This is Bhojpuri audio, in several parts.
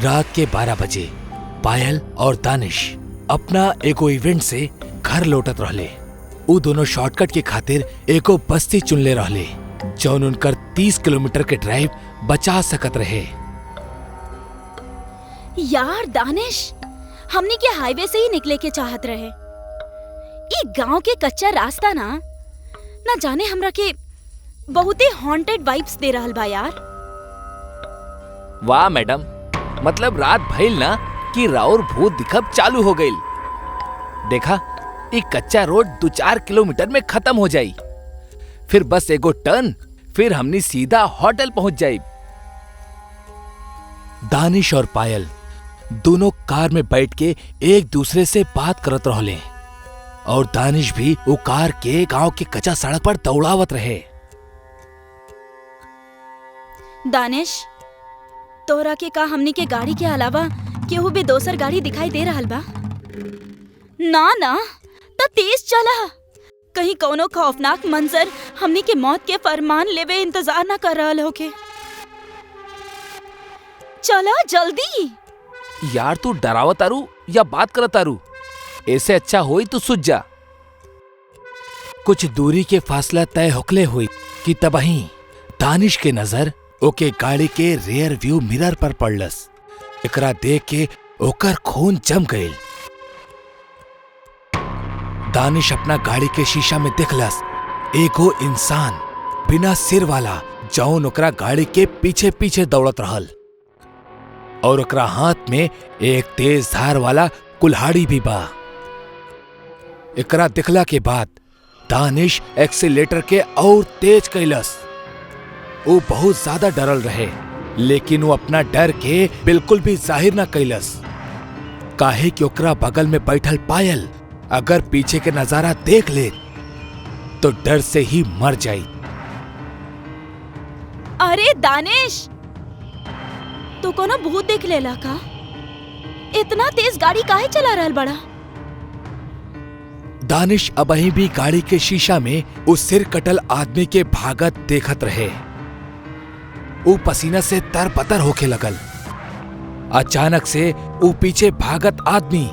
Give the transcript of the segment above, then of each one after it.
रात के 12 बजे पायल और दानिश अपना एगो इवेंट से घर लौटत रहले। उ दोनों शॉर्टकट के खातिर एगो बस्ती चुनले रहले जौन उनकर 30 किलोमीटर के ड्राइव बचा सकत रहे। यार दानिश, हमने के हाईवे से ही निकले के चाहत रहे। ये गांव के कच्चा रास्ता ना जाने हमरा के बहुते हॉन्टेड वाइब्स दे रहल बा यार। वाह मैडम, मतलब रात भइल ना कि राउर भूत दिखब चालू हो गइल। देखा, ये कच्चा रोड 2-4 किलोमीटर में खत्म हो जाई, फिर बस एगो टर्न, फिर हमनी सीधा होटल पहुंच जाई। दानिश और पायल दोनों कार में बैठ के एक दूसरे से बात करत रहले और दानिश भी वो कार के गांव के कच्चा सड़क पर दौड़ावत रहे। दानिश, तोरा के का हमनी के गाड़ी के अलावा केहू भी दोसर गाड़ी दिखाई दे रहल बा? ना त तेज चला, कहीं कौनो खौफनाक मंजर हमनी के मौत के फरमान लेवे इंतजार न कर रहल होके। चला जल्दी। यार तू डरावत तारू या बात करत तारू? ऐसे अच्छा होई तू सुझ जा। कुछ दूरी के फासला तय होकले हुई कि तबही दानिश के नजर ओके गाड़ी के रियर व्यू मिरर पर पड़लस। एकरा देख के ओकर खून जम गइल। दानिश अपना गाड़ी के शीशा में देखलस एगो इंसान बिना सिर वाला जौन ओकरा गाड़ी के पीछे पीछे दौड़त रहल और ओकरा हाथ में एक तेज धार वाला कुल्हाड़ी भी बा। एकरा दिखला के बाद दानिश एक्सीलेटर के और तेज कैलस। वो बहुत ज्यादा डरल रहे, लेकिन वो अपना डर के बिल्कुल भी जाहिर न कैलस, काहे कि ओकरा बगल में बैठल पायल अगर पीछे के नजारा देख ले तो डर से ही मर जाई। अरे दानिश, तू कोनो भूत देख लेला का? इतना तेज गाड़ी काहे चला रहल बड़ा? दानिश अबही भी गाड़ी के शीशा में उस सिर कटल आदमी के भागत देखत रहे। वो पसीना से तरबतर होके लगल। अचानक से वो पीछे भागत आदमी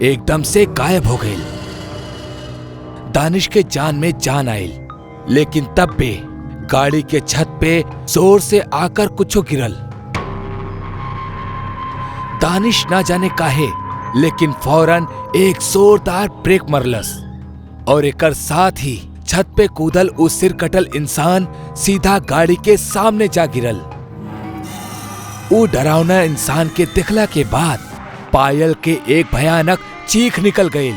एकदम से गायब हो गई। दानिश के जान में जान आयल, लेकिन तब भी गाड़ी के छत पे जोर से आकर कुछो गिरल। दानिश ना जाने काहे, लेकिन फौरन एक जोरदार ब्रेक मरलस और एकर साथ ही छत पे कूदल उस सिर कटल इंसान सीधा गाड़ी के सामने जा गिरल। वो डरावना इंसान के दिखला के बाद पायल के एक भयानक चीख निकल गई।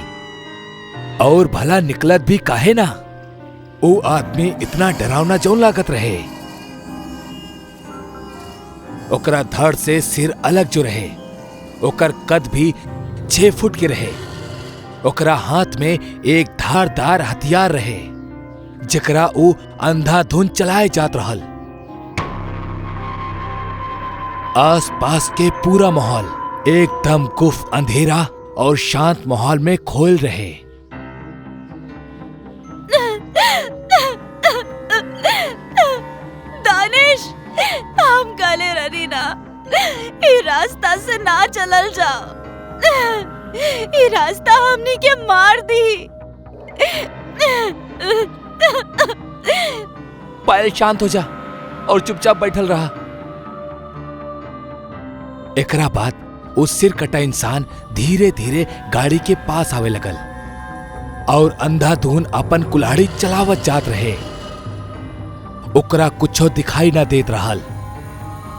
और भला निकलत भी काहे ना, वो आदमी इतना डरावना जौन लागत रहे। ओकरा धड़ से सिर अलग जो रहे, ओकर कद भी 6 फुट के रहे। ओकरा हाथ में एक धारदार हथियार रहे जेकरा वो अंधाधुंध चलाए जात रहल। आस पास के पूरा माहौल एकदम गुफ अंधेरा और शांत माहौल में खोल रहे। दानिश, हम काले रनी ना, ये रास्ता से ना चलल जाओ। ये रास्ता हमने के मार दी। पायल शांत हो जा और चुपचाप बैठल रहा। एकरा बाद उस सिर कटा इंसान धीरे धीरे गाड़ी के पास आवे लगल और अंधाधुन अपन कुल्हाड़ी चलावत जात रहे। ओकरा कुछो दिखाई ना देत रहल।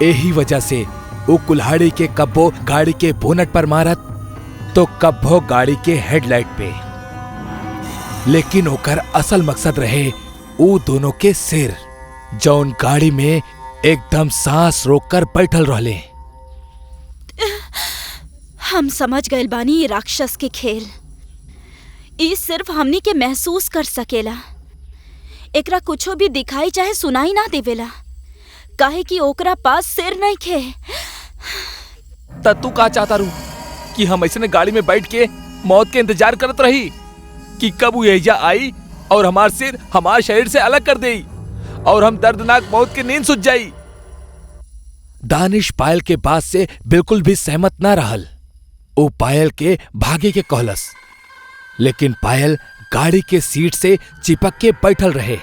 यही वजह से वो कुल्हाड़ी के कब्बो गाड़ी के बोनट पर मारत तो कब्बो गाड़ी के हेडलाइट पे। लेकिन ओकर असल मकसद रहे वो दोनों के सिर, जौन गाड़ी में एकदम सांस रोककर बैठल रहले। हम समझ गए बानी ये राक्षस के खेल। ये सिर्फ हमनी के महसूस कर सकेला। एकरा कुछो भी दिखाई चाहे सुनाई ना देवेला, काहे कि ओकरा पास सिर नहीं खे। तू का चाहता रू कि हम ऐसे गाड़ी में बैठ के मौत के इंतजार करत रही कि कब वो एजा आई और हमार सिर हमार शरीर से अलग कर देई और हम दर्दनाक मौत की नींद सुझ जाई? दानिश पायल के बात से बिल्कुल भी सहमत ना रहल। वो पायल के भागे के कहलस, लेकिन पायल गाड़ी के सीट से चिपक के बैठल रहे।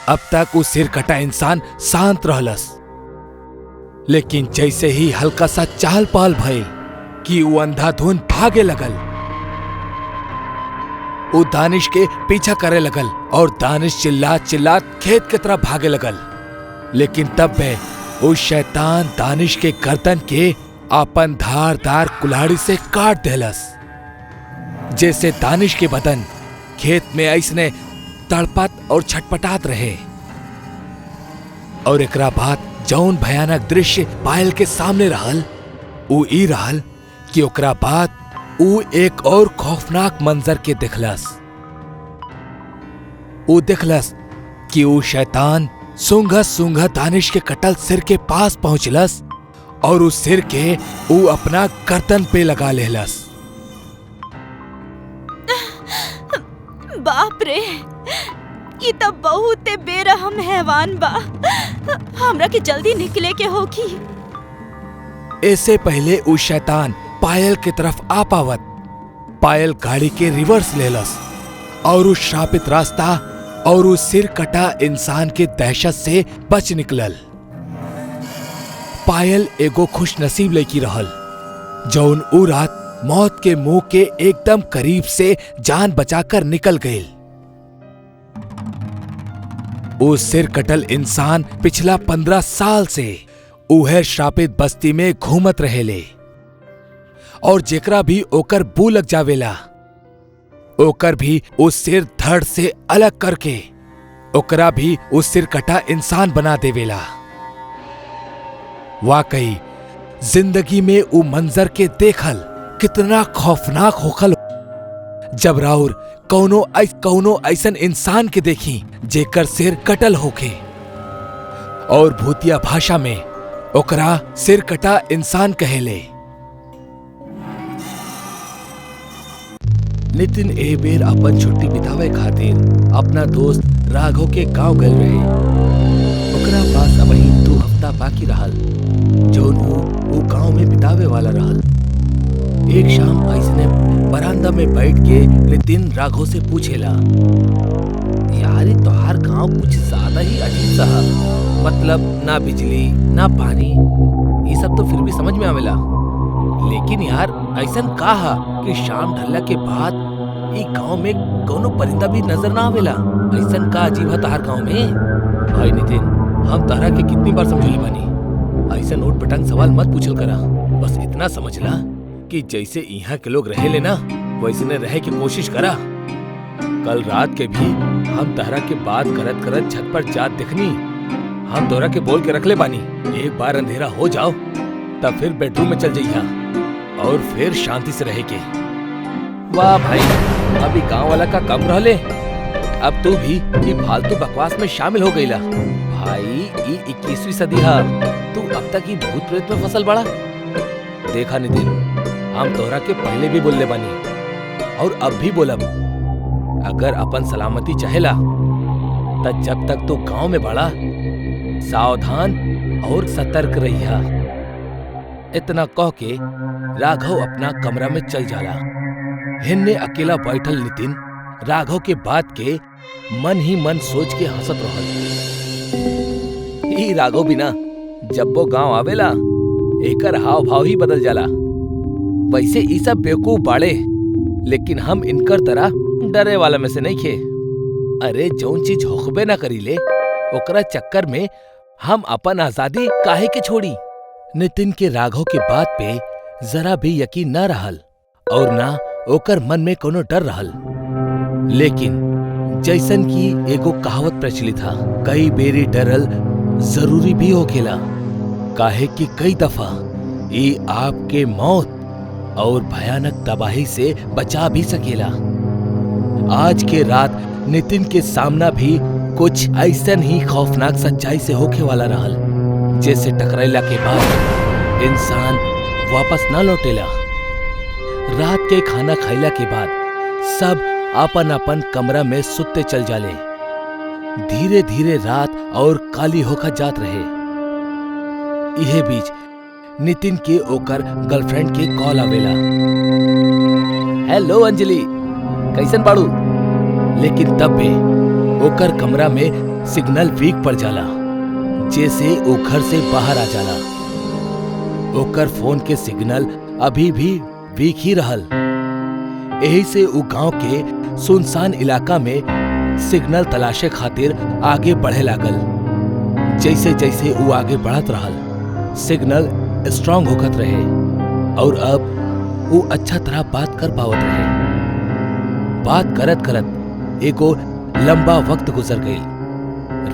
अब तक वो सिर कटा इंसान शांत रहलस, लेकिन जैसे ही हल्का सा चहल पहल भइल कि वो अंधाधुन भागे लगल। वो दानिश के पीछा करे लगल और दानिश चिल्लात चिल्लात खेत की तरफ भागे लगल। लेकिन तब में उस शैतान दानिश के गर्दन के अपन धारदार कुल्हाड़ी से काट देलस, जैसे दानिश के बदन खेत में ऐसने तड़पत और छटपटात रहे। और एकरा बाद जौन भयानक दृश्य पायल के सामने रहल, वो ई रहल कि ओकरा बाद वो एक और खौफनाक मंजर के देखलस। वो देखलस कि वो शैतान सूंघत सूंघत दानिश के कटल सिर के पास पहुंचलस और उस सिर के वो अपना गर्दन पे लगा लेलस। बाप रे, ये तो बहुत बेरहम हैवान बा। हमरा के जल्दी निकले के होगी। ऐसे पहले उस शैतान पायल की तरफ आ पावत, पायल गाड़ी के रिवर्स लेलस और उस श्रापित रास्ता और उस सिर कटा इंसान के दहशत से बच निकलल। पायल एगो खुश नसीब लड़की रहल, जौन उ रात मौत के मुंह के एकदम करीब से जान बचाकर निकल गई। उस सिर कटल इंसान पिछला 15 साल से उहे श्रापित बस्ती में घूमत रहेले और जेकरा भी ओकर बू लग जावेला, ओकर भी उस सिर धड़ से अलग करके ओकरा भी उस सिर कटा इंसान बना देवेला। वाकई जिंदगी में उ मंजर के देखल कितना खौफनाक होखल जब राउर कौनो ऐसन इंसान के देखी जेकर सिर कटल होखे और भूतिया भाषा में ओकरा सिर कटा इंसान कहेले। नितिन ए बेर अपन छुट्टी बितावे खातिर अपना दोस्त राघव के गांव गए रहे। ओकरा पास अबही 2 हफ्ता बाकी रहल, जौन वो गांव में बितावे वाला रहल। एक शाम ऐसने बरामदा में बैठ के नितिन राघव से पूछेला, यार ये तोहार गांव कुछ ज्यादा ही अजीब सा है। मतलब ना बिजली ना पानी, ये सब तो फिर भी समझ में आवेला, लेकिन यार ऐसन का है कि शाम ढलला के बाद ये गांव में कोनो परिंदा भी नजर ना आवेला। ऐसन का अजीब है तोहार गांव में? भाई नितिन, हम तारा के कितनी बार समझौले बानी, ऐसन उठ पटांग सवाल मत पूछल करा। बस इतना समझला कि जैसे यहाँ के लोग रहे लेना वैसने रहे की कोशिश करा। कल रात के भी हम तारा के बात करत करत छत पर जात देखनी। हम तोरा के बोल के रख ले बानी, एक बार अंधेरा हो जाओ तब फिर बेडरूम में चल जाइया और फिर शांति से रहे के। वाह भाई, अभी गांव वाला का कम रहले, अब तू भी ये फालतू बकवास में शामिल हो गईला। भाई ये 21वीं सदी है, तू अब तक ये भूत प्रेत में फसल बड़ा। देखा नितिन, हम तोहरा के पहले भी बोलले बानी और अब भी बोलब, अगर अपन सलामती चाहेला तब जब तक तो गांव में बड़ा सावधान और सतर्क रहिया। इतना कह के राघव अपना कमरा में चल जाला। हिन्ने अकेला बैठल नितिन राघव के बात के मन ही मन सोच के हंसत रहल। ई राघव बिना जब वो गांव आवेला एकर हाव भाव ही बदल जाला। वैसे ई सब बेवकूफ बाड़े, लेकिन हम इनकर तरह डरे वाला में से नहीं खे। अरे जौन चीज होखबे ना करीले ओकरा चक्कर में हम अपन आजादी काहे के छोड़ी। नितिन के राघव के बात पे जरा भी यकीन न रहल और ना ओकर मन में कोनो डर रहल। लेकिन जैसन की एगो कहावत प्रचलित था, कई बेरी डरल जरूरी भी होखेला, काहे कि कई दफा ये आपके मौत और भयानक तबाही से बचा भी सकेला। आज के रात नितिन के सामना भी कुछ ऐसन ही खौफनाक सच्चाई से होके वाला रहल, जैसे टकराइला के बाद इंसान वापस न लौटेला। रात के खाना खाइला के बाद सब अपन अपन कमरा में सुत्ते चल जाले। धीरे धीरे रात और काली होकर जात रहे। इहे बीच नितिन के ओकर गर्लफ्रेंड के कॉल आवेला। हेलो अंजलि, कैसन बाड़ू? लेकिन तब भी ओकर कमरा में सिग्नल वीक पड़ जाला, जैसे वो घर से बाहर आ जाला। ओकर फोन के सिग्नल अभी भी वीक ही रहल। यही से वो गांव के सुनसान इलाका में सिग्नल तलाशे खातिर आगे बढ़े लागल। जैसे जैसे वो आगे बढ़त रहल, सिग्नल स्ट्रांग होकर रहे और अब वो अच्छा तरह बात कर पावत रहे। बात करत करत एगो लंबा वक्त गुजर गई।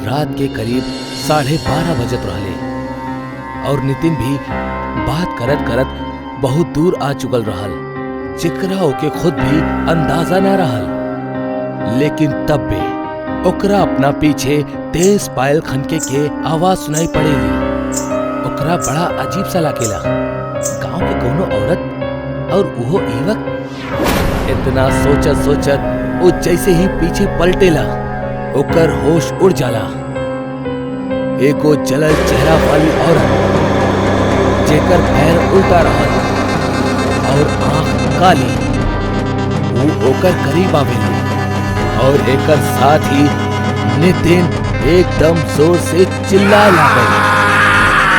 रात के करीब 12:30 बजत रहले और नितिन भी बात करत करत बहुत दूर आ चुकल रहल, जेकरा ओके खुद भी अंदाजा ना रहल। लेकिन तब भी ओकरा अपना पीछे तेज पायल खनके के आवाज सुनाई पड़ेली। ओकरा बड़ा अजीब सा लागेला। गांव के कोनो औरत और वो ई वक्त। इतना सोचत सोचत वो जैसे ही पीछे पलटेला, ओकर होश उड़ जाला। एगो जलल चेहरा वाली औरत, जेकर पैर उल्टा रहल और आंख काली, वो ओकर करीब आवेली और एकर साथ ही नितिन एकदम जोर से चिल्लाए लागल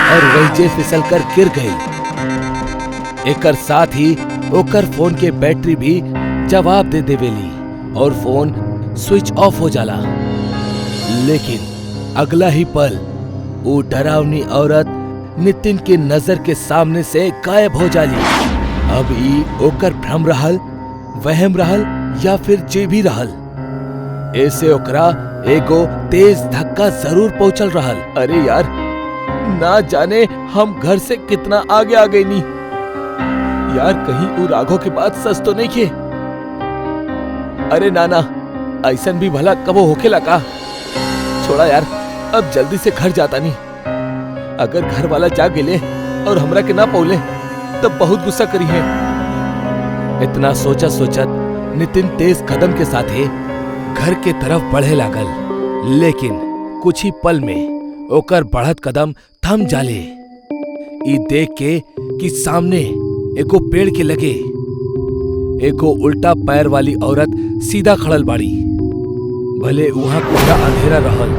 और वही फिसल कर गिर गई। एकर साथ ही ओकर फोन के बैटरी भी जवाब दे देवेली और फोन स्विच ऑफ हो जाला। लेकिन अगला ही पल वो डरावनी औरत नितिन के नजर के सामने से गायब हो जाली। अब ई ओकर भ्रम रहल, वहम रहल या फिर जे भी रहल, ऐसे ओकरा एगो तेज धक्का जरूर पहुंचल रहल। अरे यार, ना जाने हम घर से कितना आगे आ गई नी। यार कहीं वो राघव की बात सच तो नहीं खे। अरे नाना, ऐसन भी भला कबो होखेला का? छोड़ा यार, अब जल्दी से घर जाता नहीं। अगर घर वाला जाग गेले और हमरा के ना पौले तब बहुत गुस्सा करी है। इतना सोचत सोचत नितिन तेज कदम के साथे घर के तरफ बढ़े लागल। लेकिन कुछ ही पल में ओकर बढ़त कदम थम जाले। ई देख के कि सामने एगो पेड़ के लगे एगो उल्टा पैर वाली औरत सीधा खड़ल बाड़ी। भले वहां पूरा अंधेरा रहल,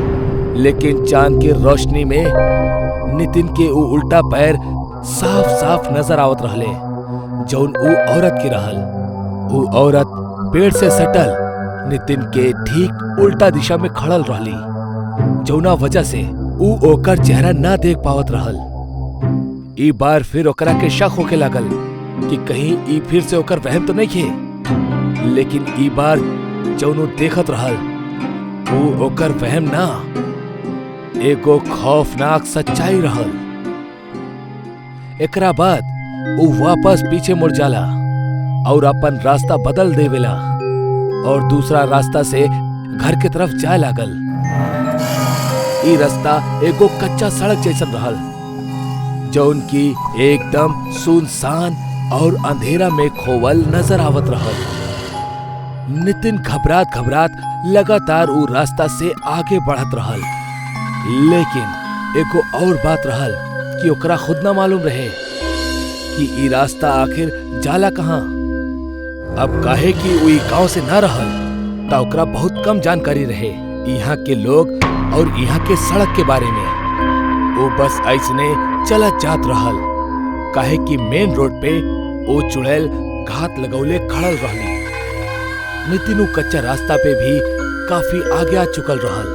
लेकिन चांद के रोशनी में नितिन के वो उल्टा पैर साफ साफ नजर आवत रहले, जौन वो औरत की रहल। वो औरत पेड़ से सटल नितिन के ठीक उल्टा दिशा में खड़ल रहली, जौना वजह से वो ओकर चेहरा ना देख पावत रहल। ई बार फिर ओकरा के शक होके लागल कि कहीं ई फिर से ओकर वहम तो नहीं खे। लेकिन ई बार जौन देखत रहल वो ओकर वहम ना, एगो खौफनाक सच्चाई रहल। एकरा बाद वो वापस पीछे मुड़ जाला और अपन रास्ता बदल देवेला और दूसरा रास्ता से घर के तरफ जाए लागल। ई रास्ता एगो कच्चा सड़क जैसन रहल, जौन की एकदम सुनसान और अंधेरा में खोवल नजर आवत रहल। नितिन घबरात घबरात लगातार वो रास्ता से आगे बढ़त रहल। लेकिन एगो और बात रहल कि ओकरा खुद ना मालूम रहे कि ई रास्ता आखिर जाला कहाँ। अब काहे कि वो गांव से ना रहल ता ओकरा बहुत कम जानकारी रहे यहाँ के लोग और यहाँ के सड़क के बारे में। वो बस ऐसने चलत जात रहल, काहे कि मेन रोड पे वो चुड़ैल घात लगौले खड़ल रहली। नितिन कच्चा रास्ता पे भी काफी आगे आ चुकल रहल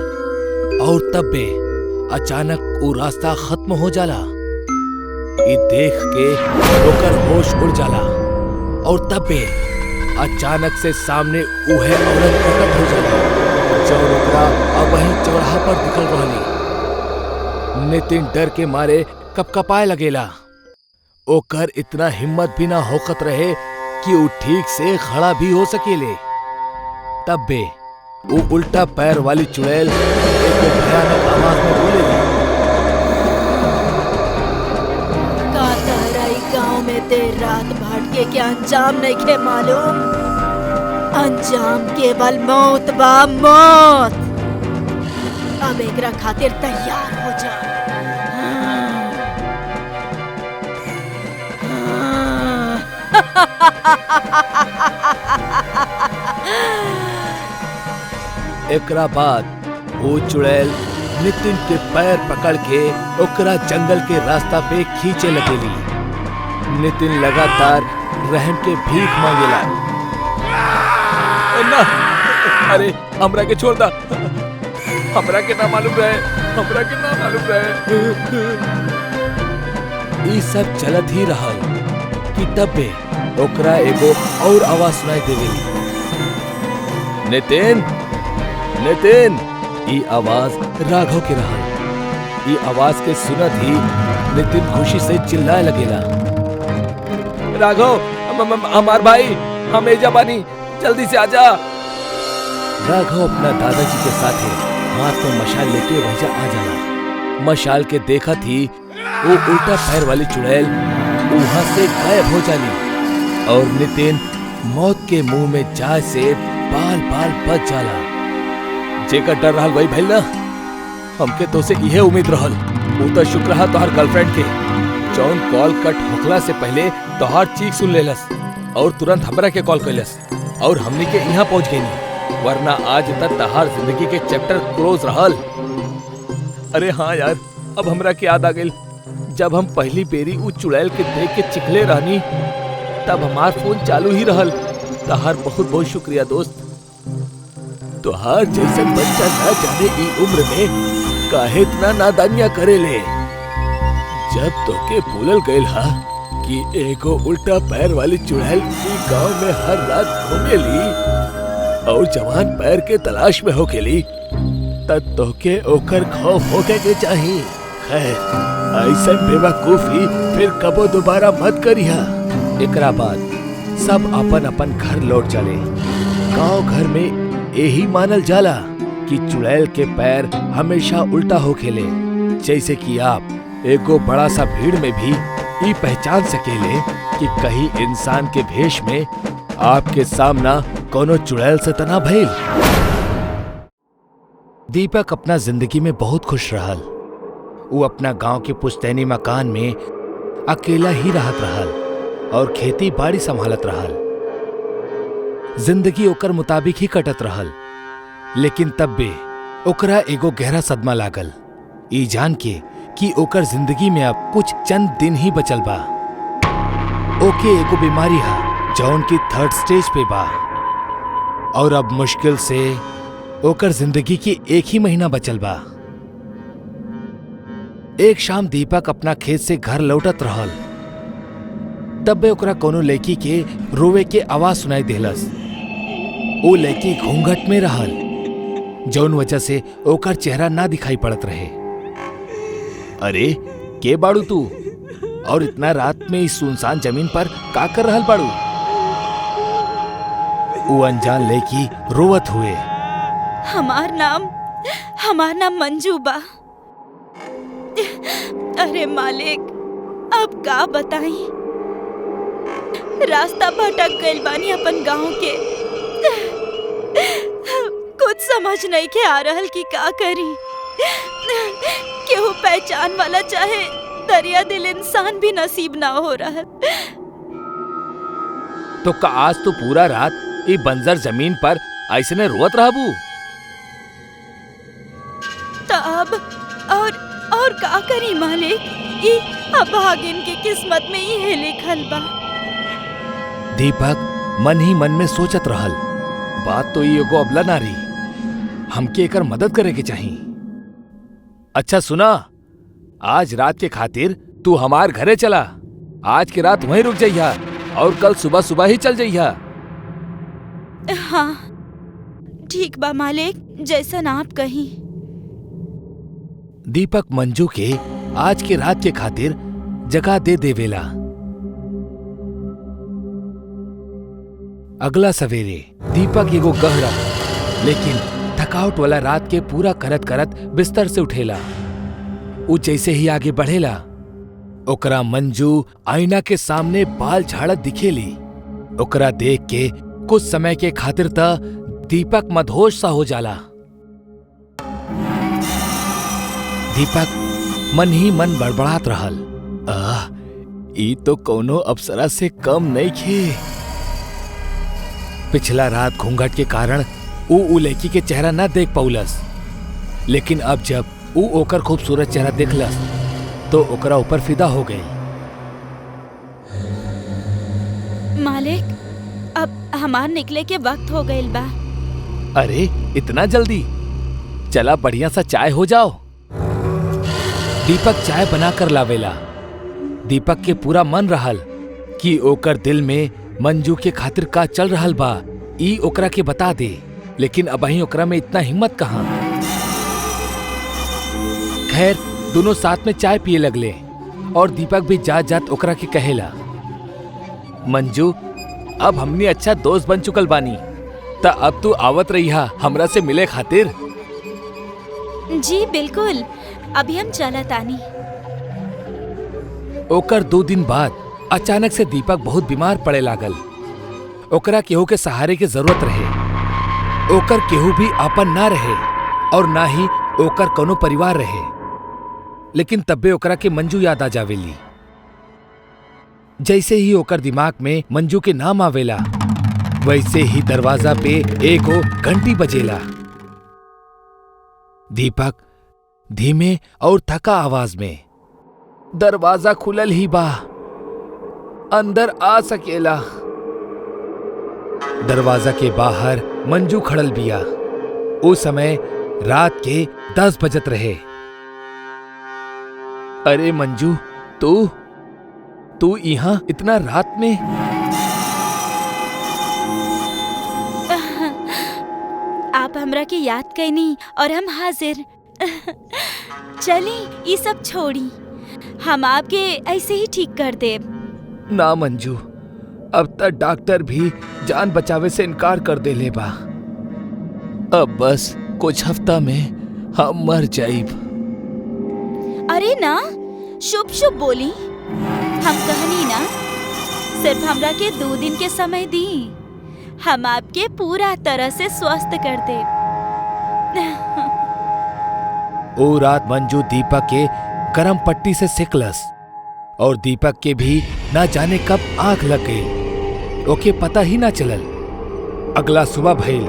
और तब बे अचानक वो रास्ता खत्म हो जाला। ये देख के ओकर होश उड़ जाला और तब बे अचानक से सामने उहे औरत प्रकट हो जाला, जौन ओकरा अब वहीं चौराहा पर दिखल रहली। नितिन डर के मारे कपकपाए लगेला। ओकर इतना हिम्मत भी ना होकत रहे कि वो ठीक से खड़ा भी हो सकेले। तब बे वो उल्टा पैर वाली चुड़ैल एक भयानक आवाज में बोलेगी, का तहराई गांव में देर रात भटके के अंजाम नहीं खे मालूम। अंजाम केवल मौत बा, मौत। अब एकरा खातिर तैयार हो जा। एकरा बाद वो चुड़ैल नितिन के पैर पकड़ के ओकरा जंगल के रास्ता पे खींचे लगेली। नितिन लगातार रहम के भीख मांगेला। ना, अरे हमरा के छोड़ दा, हमरा के ना मालूम रहे, हमरा के ना मालूम रहे। ई सब चलत ही रहल कि तबे ओकरा एगो और आवाज सुनाई देवेली। नितिन, नितिन। ई आवाज राघव के रहल। ई आवाज के सुनत ही नितिन खुशी से चिल्लाए लगेला, राघव, हमार भाई, हम एजा बानी, जल्दी से आजा। राघव अपना दादाजी के साथे हाथ में मशाल लेके वहीं आ जाला। मशाल के देखत ही वो उल्टा पैर वाली चुड़ैल वहां से गायब हो जाली और नितिन मौत के मुंह में जाए से बाल बाल बच जाला। जेकर डर रहल वही भइल ना, हमके तो से इहे उम्मीद रहल। वो तो शुक्र रहा तोहार गर्लफ्रेंड के, जौन कॉल कट होखला से पहले तोहार चीख सुन लेलस और तुरंत हमरा के कॉल कैलस और हमनी के यहाँ पहुंच गई। वरना आज तक तोहार जिंदगी के चैप्टर क्लोज रहल। अरे हाँ यार, अब हमरा के याद आ गई, जब हम पहली बेरी उस चुड़ैल के देख के चिखले रहनी तब हमार फोन चालू ही रहल। तोहार बहुत बहुत शुक्रिया दोस्त। तोहार जैसे बच्चा ना जाने की उम्र में काहे इतना नादानिया करेले। जब तोके बोलल गइल हा कि एगो उल्टा पैर वाली चुड़ैल ई गांव में हर रात घूमेली और जवान पैर के तलाश में होकेली, तब तोके ओकर खौफ होके के चाही। खैर, ऐसा बेवकूफी फिर कबो दोबारा मत करिहा। एकरा बाद सब अपन अपन घर लौट चले। गांव घर में यही मानल जाला कि चुड़ैल के पैर हमेशा उल्टा होखेले, जैसे कि आप एगो बड़ा सा भीड़ में भी ये पहचान सकेले कि कहीं इंसान के भेष में आपके सामना कोनो चुड़ैल से तना भइल। दीपक अपना जिंदगी में बहुत खुश रहल। वो अपना गांव के पुश्तैनी मकान में अकेला ही रहत रहल और खेती बाड़ी संभालत रहल। जिंदगी ओकर मुताबिक ही कटत रहल, लेकिन तब भी ओकरा एगो गहरा सदमा लागल, ई जान के कि ओकर जिंदगी में अब कुछ चंद दिन ही बचल बा। ओके एगो बीमारी है जौन की 3rd स्टेज पे बा और अब मुश्किल से ओकर जिंदगी की 1 ही महीना बचल बा। एक शाम दीपक अपना खेत से घर लौटत रहल, तब ओकरा कोनो लड़की के रोवे के आवाज सुनाई देलस। वो लड़की घूंघट में रहल, जौन वजह से ओकर चेहरा ना दिखाई पड़त रहे। अरे के बाड़ू तू और इतना रात में इस सुनसान जमीन पर का कर रहल बाड़ू? वो अनजान लड़की रोवत हुए, हमार नाम मंजू बा। अरे मालिक, अब का बताई, रास्ता भटक गइल बानी अपन गांव के। कुछ समझ नहीं के आ रहल कि का करी। केहू पहचान वाला चाहे दरिया दिल इंसान भी नसीब ना हो रहा। तो का आज तो पूरा रात ये बंजर जमीन पर ऐसने रोवत रहबू? तब और का करी मालिक, ई अभागिन के किस्मत में ही लिखल बा। दीपक मन ही मन में सोचत रहल, बात तो ये एगो अबला नारी, हमके एकर मदद करे के चाहिए। अच्छा सुना, आज रात के खातिर तू हमार घरे चला। आज की रात वहीं रुक जाइया और कल सुबह सुबह ही चल जाइया। हाँ ठीक बा मालिक, जैसन आप कहीं। दीपक मंजू के आज के रात के खातिर जगह दे देवेला। अगला सवेरे दीपक एगो गहरा लेकिन थकावट वाला रात के पूरा करत करत बिस्तर से उठेला। वो जैसे ही आगे बढ़ेला, ओकरा मंजू आईना के सामने बाल झाड़त दिखेली। ओकरा देख के कुछ समय के खातिर त दीपक मदहोश सा हो जाला। दीपक मन ही मन बड़बड़ात रहल, ई तो कोनो अप्सरा से कम नहीं खे। पिछला रात घूंघट के कारण ऊ लड़की के चेहरा ना देख पौलस, लेकिन अब जब ऊ ओकर खूबसूरत चेहरा देखलस तो ओकरा ऊपर फिदा हो गई। मालिक, अब हमार निकले के वक्त हो गइल बा। अरे इतना जल्दी? चला बढ़िया सा चाय हो जाओ। दीपक चाय बना कर लावेला। दीपक के पूरा मन रहल कि ओकर दिल में मंजू के खातिर का चल रहल बा ई ओकरा के बता दे, लेकिन अबही ओकरा में इतना हिम्मत कहाँ। खैर दोनों साथ में चाय पिए लगले और दीपक भी जात जात ओकरा के कहेला, मंजू अब हमनी अच्छा दोस्त बन चुकल बानी, त अब तू आवत रहिहा हमरा से मिले खातिर। जी बिल्कुल, अभी हम चलत आनी। ओकर 2 दिन बाद अचानक से दीपक बहुत बीमार पड़े लागल। ओकरा केहू के सहारे की जरूरत रहे। ओकर केहू भी आपन ना रहे और ना ही ओकर कोनो परिवार रहे, लेकिन तब्बे ओकरा के मंजू याद आ जावेली। जैसे ही ओकर दिमाग में मंजू के नाम आवेला, वैसे ही दरवाजा पे एगो घंटी बजेला। दीपक धीमे और थका आवाज में, दरवाजा खुलल ही बा, अंदर आ सकेला। दरवाजा के बाहर मंजू खड़ल बिया। उस समय रात के 10 बजत रहे। अरे मंजू, तू यहाँ इतना रात में? आप हमरा के याद कैनी और हम हाजिर। चली ये सब छोड़ी, हम आपके ऐसे ही ठीक कर देब। ना मंजू, अब तक डॉक्टर भी जान बचावे से इनकार कर देले बा। अब बस कुछ हफ्ता में हम मर जाइब। अरे ना, शुभ शुभ बोली। हम कहनी ना, सिर्फ हमरा के 2 दिन के समय दी, हम आपके पूरा तरह से स्वस्थ कर देब। ओ रात मंजू दीपक के गरम पट्टी से सिकलस और दीपक के भी ना जाने कब आंख लग गई। ओके पता ही ना चलल। अगला सुबह भइल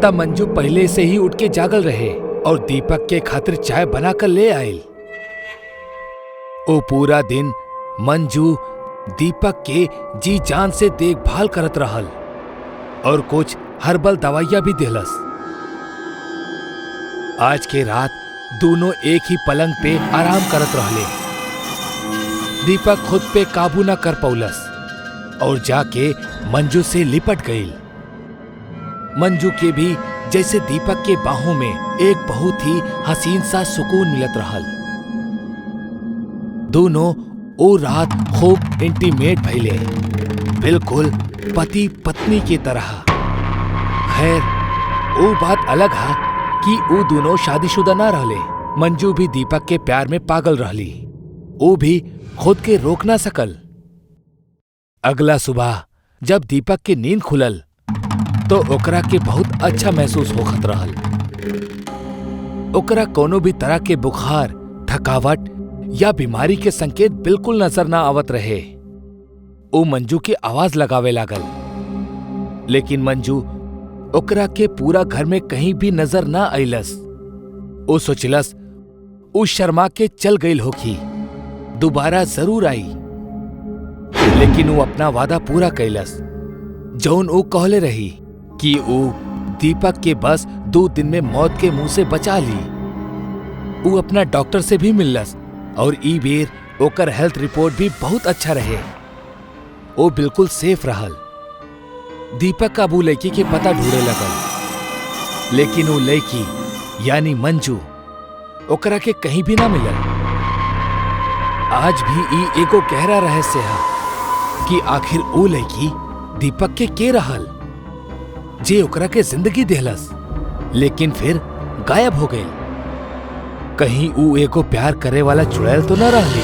तब मंजू पहले से ही उठ के जागल रहे और दीपक के खातिर चाय बनाकर ले आयल। ओ पूरा दिन मंजू दीपक के जी जान से देखभाल करत रहल और कुछ हर्बल दवाइयां भी देलस। आज के रात दोनों एक ही पलंग पे आराम करत रहले। दीपक खुद पे काबू न कर पौलस और जाके मंजू से लिपट गई। मंजू के भी जैसे दीपक के बाहों में एक बहुत ही हसीन सा सुकून मिलत रहल। दोनों ओ रात खूब इंटीमेट भइले, बिल्कुल पति पत्नी की तरह। खैर वो बात अलग है कि वो दोनों शादीशुदा ना रहले। मंजू भी दीपक के प्यार में पागल रहली। वो भी खुद के रोक ना सकल। अगला सुबह जब दीपक की नींद खुलल तो ओकरा के बहुत अच्छा महसूस होखत रहल। ओकरा कोनो भी तरह के बुखार, थकावट या बीमारी के संकेत बिल्कुल नजर ना आवत रहे। वो मंजू की आवाज लगावे लागल, लेकिन मंजू ओकरा के पूरा घर में कहीं भी नजर ना आइलस। वो सोचलस उ शर्मा के चल गई होखी, दोबारा जरूर आई। लेकिन वो अपना वादा पूरा कैलस जौन वो कहले रही कि वो दीपक के बस 2 दिन में मौत के मुंह से बचा ली। वो अपना डॉक्टर से भी मिललस और ई बेर ओकर हेल्थ रिपोर्ट भी बहुत अच्छा रहे। वो बिल्कुल सेफ रहल। दीपक का वो लड़की के पता ढूंढे लगल, लेकिन वो लड़की यानी मंजू ओकरा के कहीं भी ना मिलल। आज भी ई एगो गहरा रहस्य है कि आखिर वो लड़की दीपक के रहल जे ओकरा के जिंदगी देहलस, लेकिन फिर गायब हो गई। कहीं वो एगो प्यार करे वाला चुड़ैल तो न रहली।